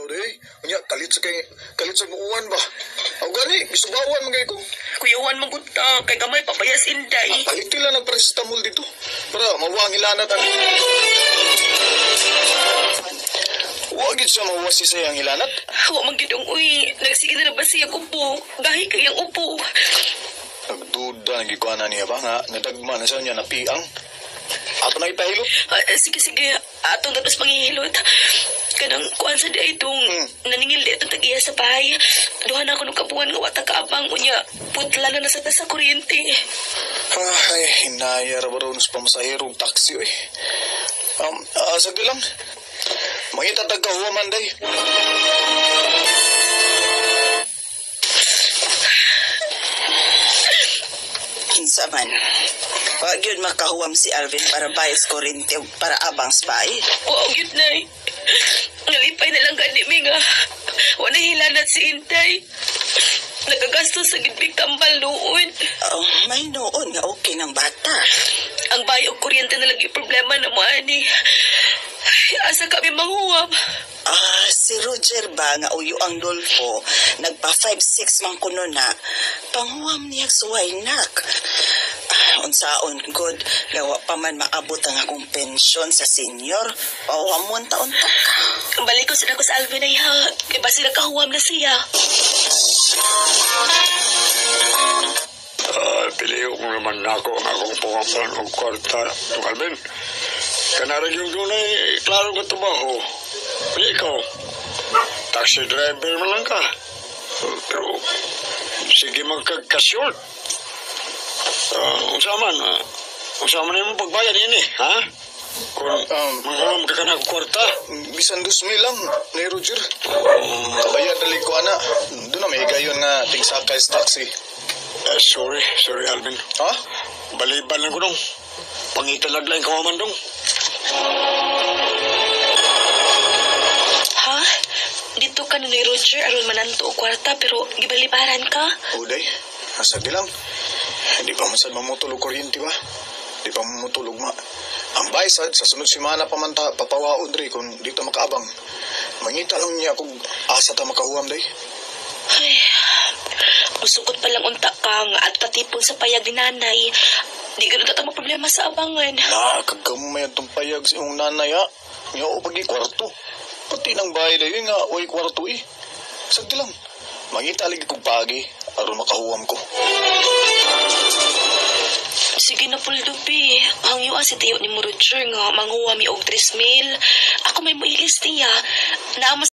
day. Unya, kalit sa muuan ba? Aw gani, gisubawan man ko. Kuyawan magunta, kay gamay papayas inday. Palit nila ng paracetamol dito. Para mawang ilanat ang... Wagid siya mawasi sa iyang hilanat. Wa man gid uy, nagsige na ba siya upo? Gahi kayang upo. Nagduda, nagikuana niya ba nga, nadagma na siya niya napiang. Ato na ipahilot. Sige, atong tapos panghihilot. Kanang kuan sa di itong naningil di itong tag-iya sa bahay. Duha na ako nung kabuhan nga watang kaabang unya. Putla na nasa sa kuryente. Ay, hinayar ba rin sa pamasahirong taxi, oy. Sagdi lang. Mangita tagkahuwa man, day. Kinsa man. Wag yun makahuwam si Alvin para bayas kuryente o para abang spy. Oo, yun na eh. Nalipay na lang gani mi nga. Wala hilanat si Intay. Nagagastos sa gidbig tambal noon. Oh, may noon nga okay ng bata. Ang bayo kuryente na lagi problema na mo, ani. Asa kami manghuwam. Si Roger ba nga uyo ang Dolfo, nagpa 5-6 man kuno na, panghuwam niya suway nak. Unsaon good, gawa pa man maabot ang akong pensyon sa senior, pahuwamon taon-ta ka. Balik ko sila ko sa Alvin ay ha. Iba sila kahuwam na siya. Piliyo ko naman ako ang akong pangapan o kwarta, Dong Alvin. Kanarag yung dunay, klaro ka tumaho. Pili ko, taxi driver man lang ka. Pero, sige magkakasyon. Usaman na yung pagbayad yun ha? Kung mga magkakanag kwarta. Bisan 2,000 lang, ni Roger. Kabayad dali ko, ana. Doon na may gayon nga tingsakay sa taxi. Sorry Alvin. Ha? Baliban lang ko dong. Pangitalag lang kawaman dong. Ha? Dito ka na ni Roger aron mananto o kwarta pero gibalibaran ka? Uday, nasagdi lang. Hindi pa masad mamutulog kuryente ba? Hindi pa mamutulog ma. Ang baysad, sa sunod simana pa man ta, papawaon dre kung dito makaabang. Mangita lang niya kung asa ta makahuwam day. Ay, musukot pa lang unta ka nga at tatipon sa payag ni nanay. Di ganun tatang problema sa abangan. Kagamay ang tumpayag sa iyong nanay ha. Nga o pagi kwarto. Pati ng bahay dayo nga, way kwarto eh. Sagdi lang. Mangita lagi kong pagi, aron makahuwam ko. Sige na Puldupi. Hangyo si Tiyo ni Roger nga manghuwami og 3,000. Ako may muilis niya. Naamos